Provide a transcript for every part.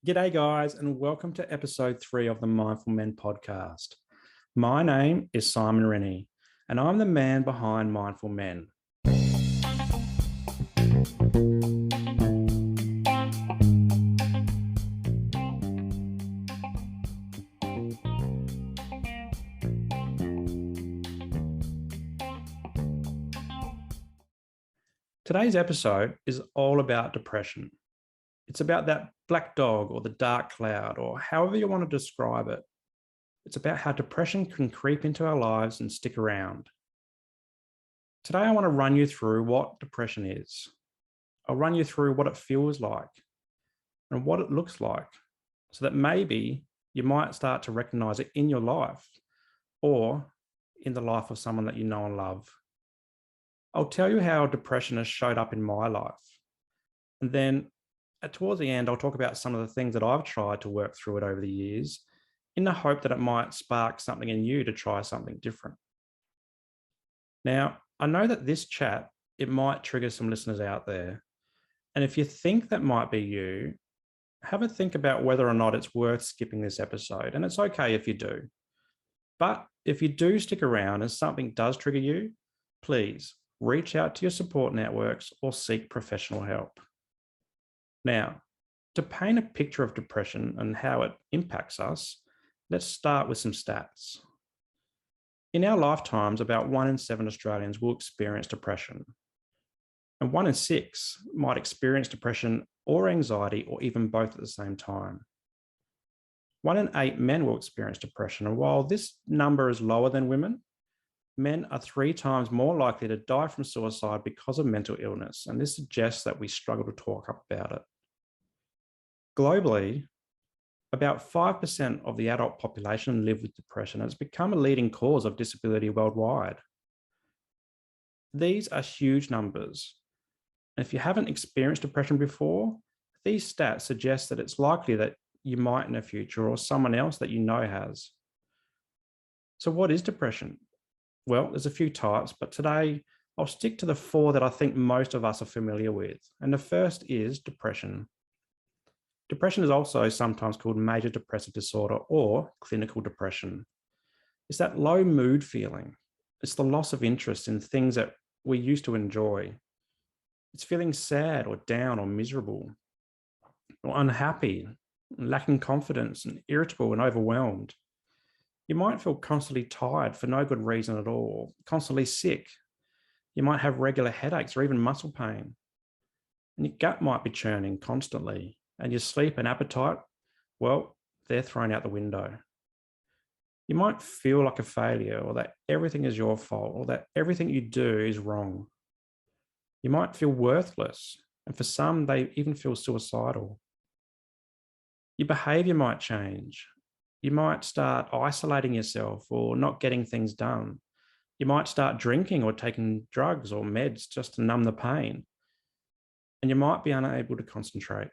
G'day, guys, and welcome to episode 3 of the Mindful Men podcast. My name is Simon Rennie, and I'm the man behind Mindful Men. Today's episode is all about depression. It's about that black dog or the dark cloud, or however you want to describe it. It's about how depression can creep into our lives and stick around. Today, I want to run you through what depression is. I'll run you through what it feels like and what it looks like, so that maybe you might start to recognize it in your life or in the life of someone that you know and love. I'll tell you how depression has showed up in my life. And then towards the end, I'll talk about some of the things that I've tried to work through it over the years in the hope that it might spark something in you to try something different. Now, I know that this chat, it might trigger some listeners out there. And if you think that might be you, have a think about whether or not it's worth skipping this episode. And it's okay if you do. But if you do stick around and something does trigger you, please reach out to your support networks or seek professional help. Now, to paint a picture of depression and how it impacts us, let's start with some stats. In our lifetimes, about 1 in 7 Australians will experience depression. And 1 in 6 might experience depression or anxiety, or even both at the same time. 1 in 8 men will experience depression. And while this number is lower than women, men are 3 times more likely to die from suicide because of mental illness. And this suggests that we struggle to talk up about it. Globally, about 5% of the adult population live with depression. It's become a leading cause of disability worldwide. These are huge numbers. And if you haven't experienced depression before, these stats suggest that it's likely that you might in the future, or someone else that you know has. So what is depression? Well, there's a few types, but today I'll stick to the 4 that I think most of us are familiar with. And the first is depression. Depression is also sometimes called major depressive disorder or clinical depression. It's that low mood feeling. It's the loss of interest in things that we used to enjoy. It's feeling sad or down or miserable or unhappy, lacking confidence and irritable and overwhelmed. You might feel constantly tired for no good reason at all, constantly sick. You might have regular headaches or even muscle pain. And your gut might be churning constantly. And your sleep and appetite, well, they're thrown out the window. You might feel like a failure, or that everything is your fault, or that everything you do is wrong. You might feel worthless, and for some, they even feel suicidal. Your behavior might change. You might start isolating yourself or not getting things done. You might start drinking or taking drugs or meds just to numb the pain. And you might be unable to concentrate.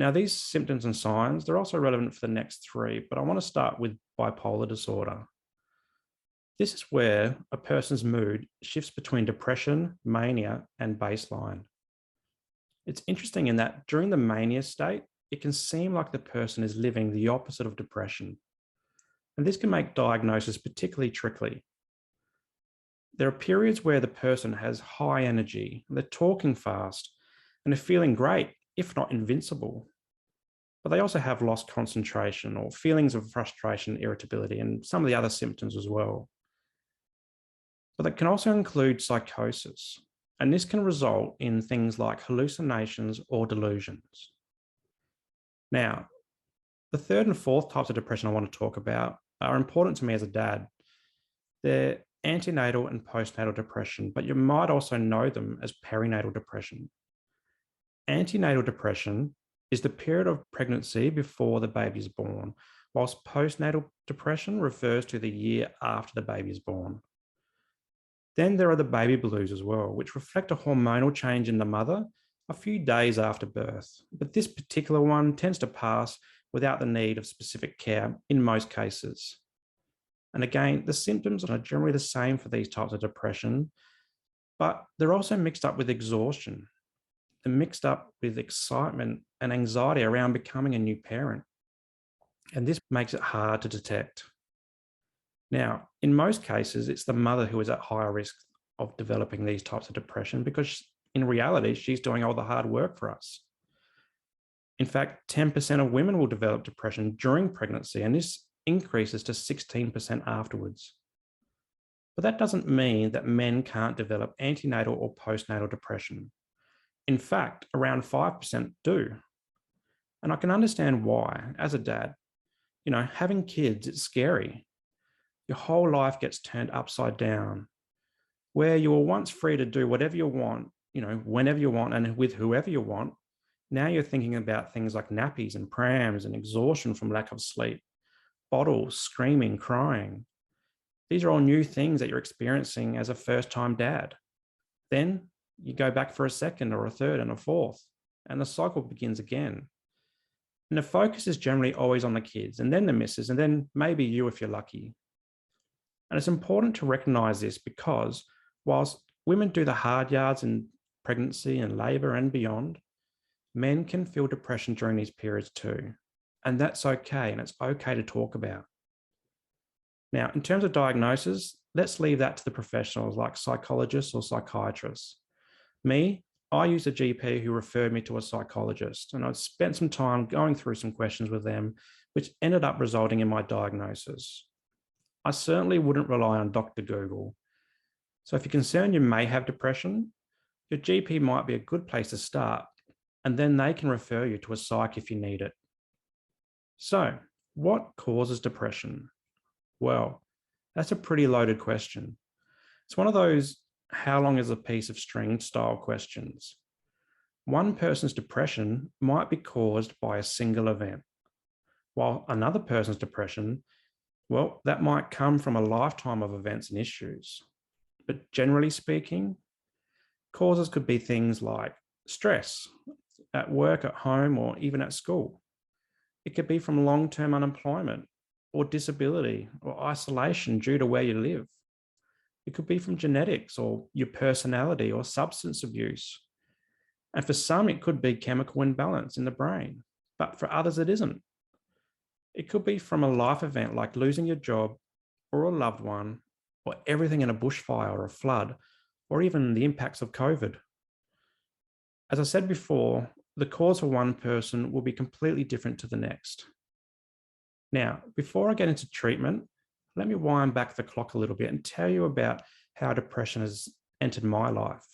Now, these symptoms and signs, they're also relevant for the next 3, but I want to start with bipolar disorder. This is where a person's mood shifts between depression, mania, and baseline. It's interesting in that during the mania state, it can seem like the person is living the opposite of depression. And this can make diagnosis particularly tricky. There are periods where the person has high energy, they're talking fast, and they're feeling great, if not invincible. But they also have lost concentration or feelings of frustration, irritability, and some of the other symptoms as well. But that can also include psychosis, and this can result in things like hallucinations or delusions. Now, the 3rd and 4th types of depression I want to talk about are important to me as a dad. They're antenatal and postnatal depression, but you might also know them as perinatal depression. Antenatal depression is the period of pregnancy before the baby is born, whilst postnatal depression refers to the year after the baby is born. Then there are the baby blues as well, which reflect a hormonal change in the mother a few days after birth. But this particular one tends to pass without the need of specific care in most cases. And again, the symptoms are generally the same for these types of depression, but they're also mixed up with exhaustion. and mixed up with excitement and anxiety around becoming a new parent. And this makes it hard to detect. Now, in most cases, it's the mother who is at higher risk of developing these types of depression because in reality, she's doing all the hard work for us. In fact, 10% of women will develop depression during pregnancy, and this increases to 16% afterwards. But that doesn't mean that men can't develop antenatal or postnatal depression. In fact, around 5% do. And I can understand why. As a dad, having kids, it's scary. Your whole life gets turned upside down. Where you were once free to do whatever you want, whenever you want and with whoever you want, now you're thinking about things like nappies and prams and exhaustion from lack of sleep, bottles, screaming, crying. These are all new things that you're experiencing as a first-time dad. Then you go back for a second or a third and a fourth, and the cycle begins again. And the focus is generally always on the kids, and then the missus, and then maybe you if you're lucky. And it's important to recognize this because whilst women do the hard yards in pregnancy and labor and beyond, men can feel depression during these periods too. And that's okay, and it's okay to talk about. Now, in terms of diagnosis, let's leave that to the professionals like psychologists or psychiatrists. Me, I used a GP who referred me to a psychologist, and I spent some time going through some questions with them, which ended up resulting in my diagnosis. I certainly wouldn't rely on Dr. Google. So if you're concerned you may have depression, your GP might be a good place to start, and then they can refer you to a psych if you need it. So, what causes depression? Well, that's a pretty loaded question. It's one of those how long is a piece of string style questions. One person's depression might be caused by a single event, while another person's depression, well, that might come from a lifetime of events and issues. But generally speaking, causes could be things like stress at work, at home, or even at school. It could be from long-term unemployment or disability or isolation due to where you live. It could be from genetics or your personality or substance abuse. And for some, it could be chemical imbalance in the brain, but for others, it isn't. It could be from a life event like losing your job or a loved one, or everything in a bushfire or a flood, or even the impacts of COVID. As I said before, the cause for one person will be completely different to the next. Now, before I get into treatment, let me wind back the clock a little bit and tell you about how depression has entered my life.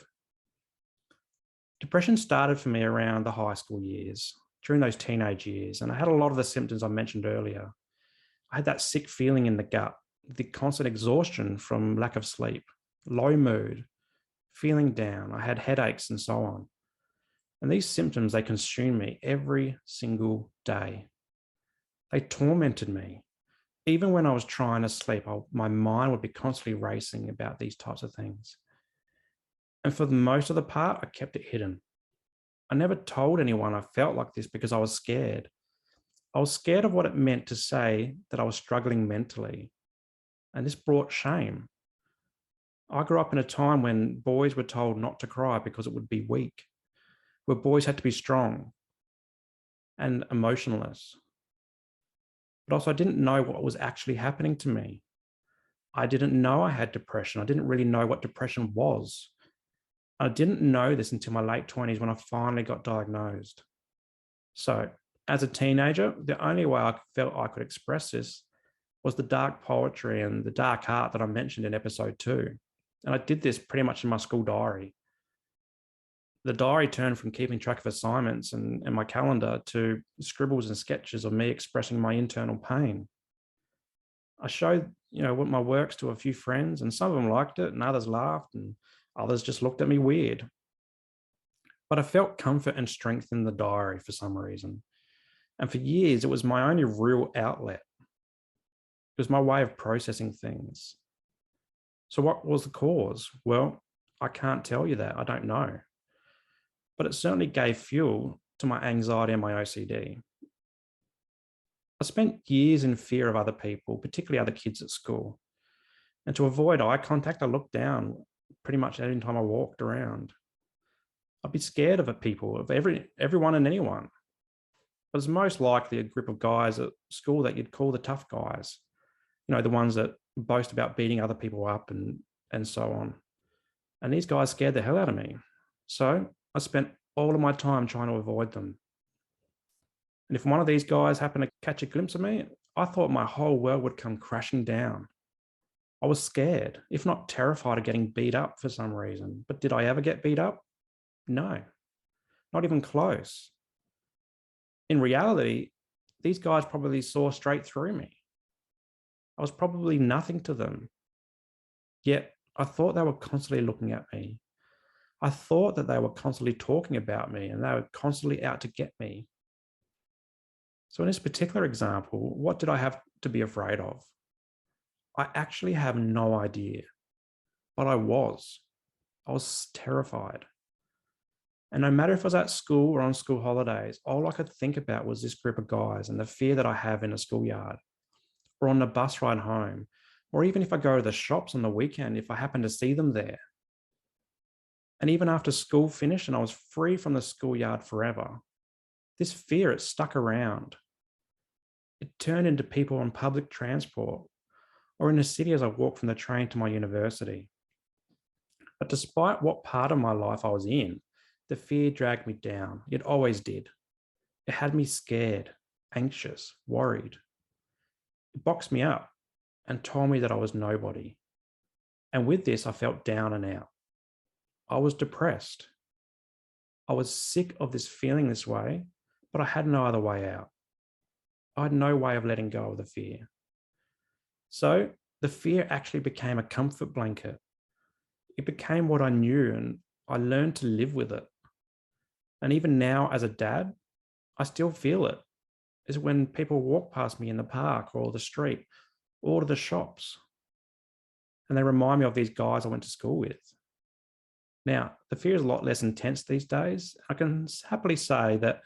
Depression started for me around the high school years, during those teenage years, and I had a lot of the symptoms I mentioned earlier. I had that sick feeling in the gut, the constant exhaustion from lack of sleep, low mood, feeling down. I had headaches and so on. And these symptoms, they consumed me every single day. They tormented me. Even when I was trying to sleep, my mind would be constantly racing about these types of things. And for the most of the part, I kept it hidden. I never told anyone I felt like this because I was scared. I was scared of what it meant to say that I was struggling mentally. And this brought shame. I grew up in a time when boys were told not to cry because it would be weak, where boys had to be strong and emotionless. But also, I didn't know what was actually happening to me. I didn't know I had depression. I didn't really know what depression was. I didn't know this until my late 20s when I finally got diagnosed. So, as a teenager, the only way I felt I could express this was the dark poetry and the dark art that I mentioned in episode 2. And I did this pretty much in my school diary. The diary turned from keeping track of assignments and my calendar to scribbles and sketches of me expressing my internal pain. I showed, what my works to a few friends, and some of them liked it and others laughed and others just looked at me weird. But I felt comfort and strength in the diary for some reason. And for years, it was my only real outlet. It was my way of processing things. So what was the cause? Well, I can't tell you that. I don't know. But it certainly gave fuel to my anxiety and my OCD. I spent years in fear of other people, particularly other kids at school. And to avoid eye contact, I looked down pretty much every time I walked around. I'd be scared of people, of everyone and anyone. But it's most likely a group of guys at school that you'd call the tough guys. The ones that boast about beating other people up and so on. And these guys scared the hell out of me. So I spent all of my time trying to avoid them. And if one of these guys happened to catch a glimpse of me, I thought my whole world would come crashing down. I was scared, if not terrified of getting beat up for some reason. But did I ever get beat up? No, not even close. In reality, these guys probably saw straight through me. I was probably nothing to them. Yet I thought they were constantly looking at me. I thought that they were constantly talking about me and they were constantly out to get me. So in this particular example, what did I have to be afraid of? I actually have no idea, but I was. I was terrified. And no matter if I was at school or on school holidays, all I could think about was this group of guys and the fear that I have in a schoolyard, or on the bus ride home, or even if I go to the shops on the weekend, if I happen to see them there. And even after school finished and I was free from the schoolyard forever, this fear, it stuck around. It turned into people on public transport or in the city as I walked from the train to my university. But despite what part of my life I was in, the fear dragged me down. It always did. It had me scared, anxious, worried. It boxed me up and told me that I was nobody. And with this, I felt down and out. I was depressed. I was sick of this feeling this way, but I had no other way out. I had no way of letting go of the fear. So the fear actually became a comfort blanket. It became what I knew, and I learned to live with it. And even now, as a dad, I still feel it. It's when people walk past me in the park or the street or to the shops, and they remind me of these guys I went to school with. Now, the fear is a lot less intense these days. I can happily say that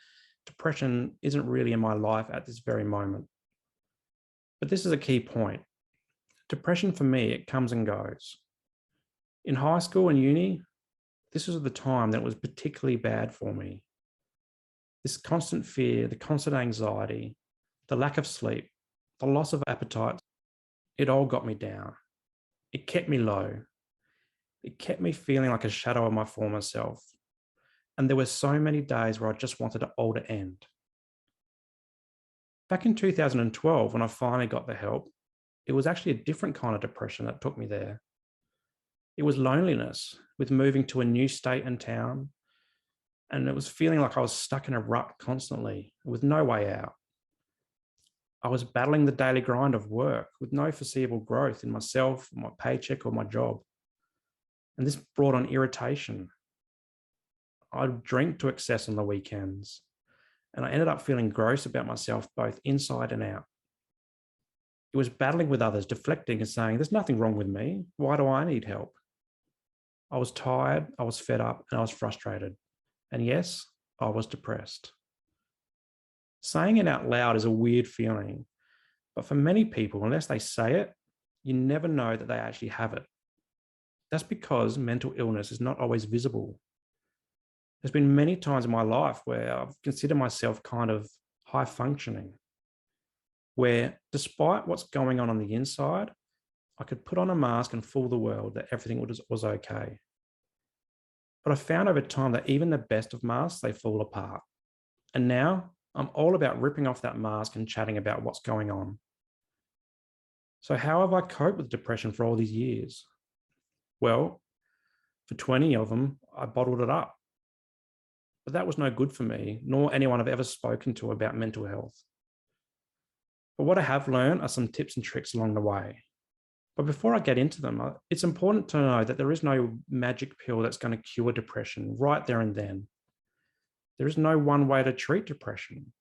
depression isn't really in my life at this very moment. But this is a key point. Depression for me, it comes and goes. In high school and uni, this was the time that was particularly bad for me. This constant fear, the constant anxiety, the lack of sleep, the loss of appetite, it all got me down. It kept me low. It kept me feeling like a shadow of my former self. And there were so many days where I just wanted it all to end. Back in 2012, when I finally got the help, it was actually a different kind of depression that took me there. It was loneliness with moving to a new state and town. And it was feeling like I was stuck in a rut constantly with no way out. I was battling the daily grind of work with no foreseeable growth in myself, my paycheck, or my job. And this brought on irritation. I'd drink to excess on the weekends, and I ended up feeling gross about myself both inside and out. It was battling with others, deflecting and saying, there's nothing wrong with me. Why do I need help? I was tired, I was fed up, and I was frustrated. And yes, I was depressed. Saying it out loud is a weird feeling, but for many people, unless they say it, you never know that they actually have it. That's because mental illness is not always visible. There's been many times in my life where I've considered myself kind of high functioning, where despite what's going on the inside, I could put on a mask and fool the world that everything was okay. But I found over time that even the best of masks, they fall apart. And now I'm all about ripping off that mask and chatting about what's going on. So how have I coped with depression for all these years? Well, for 20 of them, I bottled it up. But that was no good for me, nor anyone I've ever spoken to about mental health. But what I have learned are some tips and tricks along the way. But before I get into them, it's important to know that there is no magic pill that's going to cure depression right there and then. There is no one way to treat depression.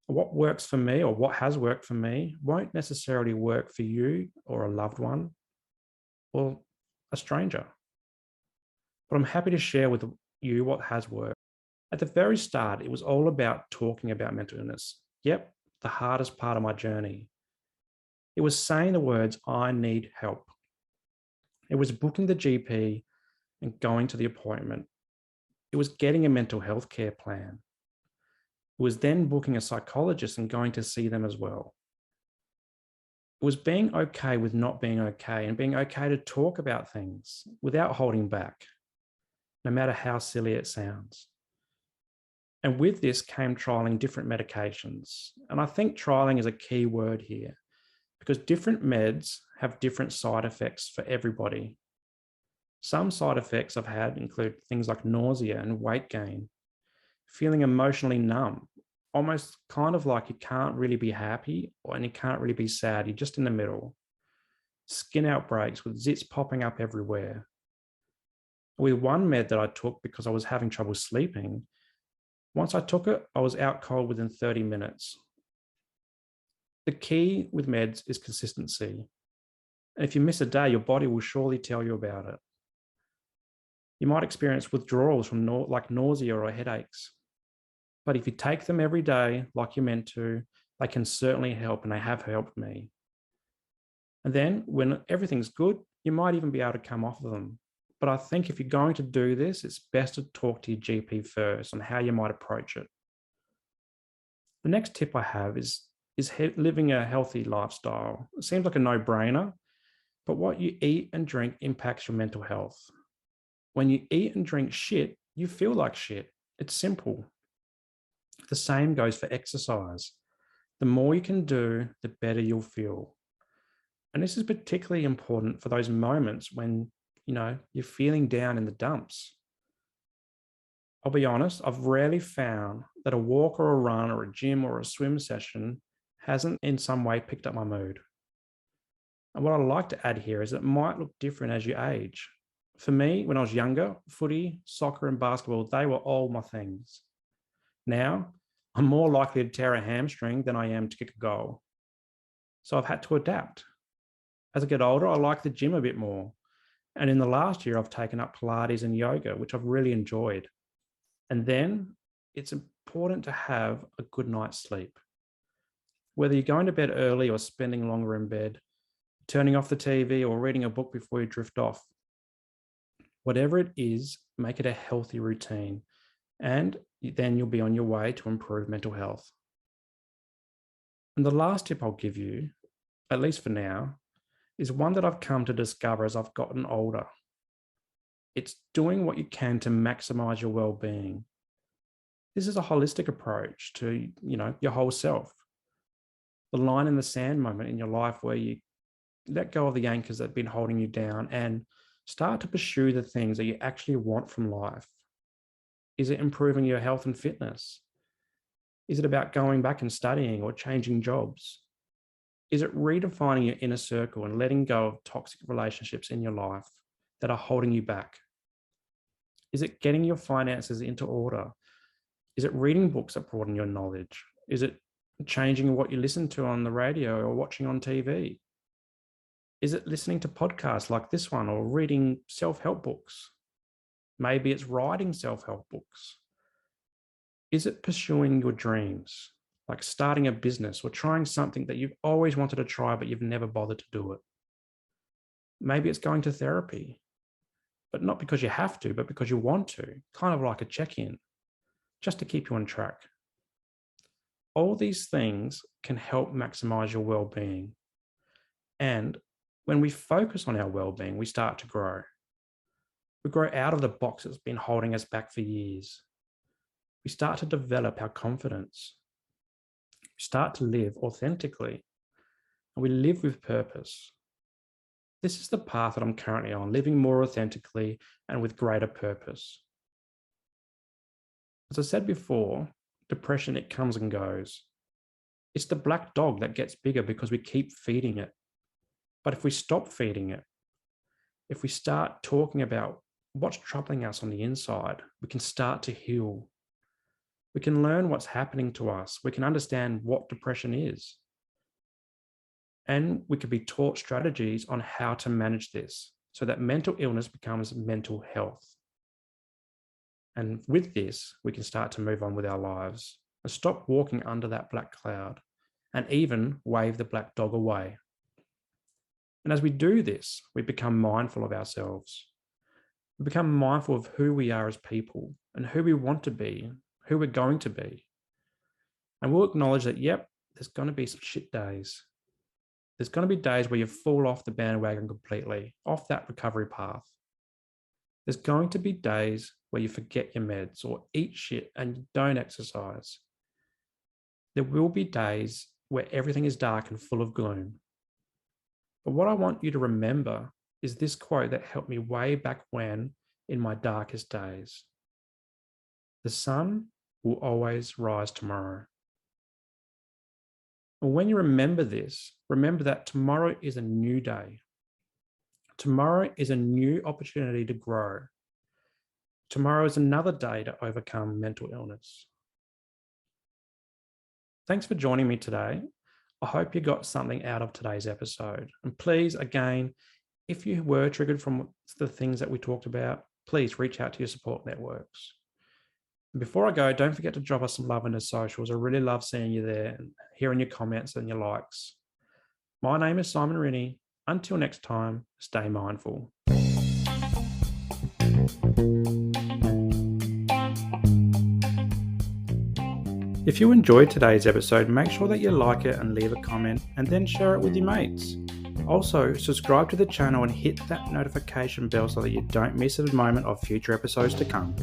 What works for me or what has worked for me won't necessarily work for you or a loved one or a stranger. But I'm happy to share with you what has worked. At the very start, it was all about talking about mental illness. Yep, the hardest part of my journey. It was saying the words, I need help. It was booking the GP and going to the appointment. It was getting a mental health care plan. It was then booking a psychologist and going to see them as well. It was being okay with not being okay and being okay to talk about things without holding back, no matter how silly it sounds. And with this came trialing different medications. And I think trialing is a key word here because different meds have different side effects for everybody. Some side effects I've had include things like nausea and weight gain, feeling emotionally numb, almost kind of like you can't really be happy and you can't really be sad. You're just in the middle. Skin outbreaks with zits popping up everywhere. With one med that I took because I was having trouble sleeping, once I took it, I was out cold within 30 minutes. The key with meds is consistency. And if you miss a day, your body will surely tell you about it. You might experience withdrawals from like nausea or headaches. But if you take them every day like you're meant to, they can certainly help, and they have helped me. And then when everything's good, you might even be able to come off of them. But I think if you're going to do this, it's best to talk to your GP first on how you might approach it. The next tip I have is living a healthy lifestyle. It seems like a no-brainer, but what you eat and drink impacts your mental health. When you eat and drink shit, you feel like shit. It's simple. The same goes for exercise. The more you can do, the better you'll feel. And this is particularly important for those moments when, you're feeling down in the dumps. I'll be honest, I've rarely found that a walk or a run or a gym or a swim session hasn't in some way picked up my mood. And what I like to add here is it might look different as you age. For me, when I was younger, footy, soccer, and basketball, they were all my things. Now, I'm more likely to tear a hamstring than I am to kick a goal. So I've had to adapt. As I get older, I like the gym a bit more. And in the last year, I've taken up Pilates and yoga, which I've really enjoyed. And then it's important to have a good night's sleep. Whether you're going to bed early or spending longer in bed, turning off the TV or reading a book before you drift off, whatever it is, make it a healthy routine. And then you'll be on your way to improve mental health. And the last tip I'll give you, at least for now, is one that I've come to discover as I've gotten older. It's doing what you can to maximize your well-being. This is a holistic approach to, your whole self. The line in the sand moment in your life where you let go of the anchors that have been holding you down and start to pursue the things that you actually want from life. Is it improving your health and fitness? Is it about going back and studying or changing jobs? Is it redefining your inner circle and letting go of toxic relationships in your life that are holding you back? Is it getting your finances into order? Is it reading books that broaden your knowledge? Is it changing what you listen to on the radio or watching on TV? Is it listening to podcasts like this one or reading self-help books? Maybe it's writing self-help books. Is it pursuing your dreams, like starting a business or trying something that you've always wanted to try, but you've never bothered to do it? Maybe it's going to therapy, but not because you have to, but because you want to, kind of like a check-in, just to keep you on track. All these things can help maximize your well-being. And when we focus on our well-being, we start to grow. We grow out of the box that's been holding us back for years. We start to develop our confidence. We start to live authentically, and we live with purpose. This is the path that I'm currently on, living more authentically and with greater purpose. As I said before, depression, it comes and goes. It's the black dog that gets bigger because we keep feeding it. But if we stop feeding it, if we start talking about what's troubling us on the inside, we can start to heal. We can learn what's happening to us. We can understand what depression is. And we can be taught strategies on how to manage this so that mental illness becomes mental health. And with this, we can start to move on with our lives and stop walking under that black cloud and even wave the black dog away. And as we do this, we become mindful of ourselves. We become mindful of who we are as people and who we want to be, who we're going to be. And we'll acknowledge that, yep, there's going to be some shit days. There's going to be days where you fall off the bandwagon completely, off that recovery path. There's going to be days where you forget your meds or eat shit and you don't exercise. There will be days where everything is dark and full of gloom. But what I want you to remember is this quote that helped me way back when in my darkest days. The sun will always rise tomorrow. And when you remember this, remember that tomorrow is a new day. Tomorrow is a new opportunity to grow. Tomorrow is another day to overcome mental illness. Thanks for joining me today. I hope you got something out of today's episode. And please, again, if you were triggered from the things that we talked about, please reach out to your support networks. And before I go, don't forget to drop us some love in the socials. I really love seeing you there and hearing your comments and your likes. My name is Simon Rennie. Until next time, stay mindful. If you enjoyed today's episode, make sure that you like it and leave a comment and then share it with your mates. Also, subscribe to the channel and hit that notification bell so that you don't miss a moment of future episodes to come.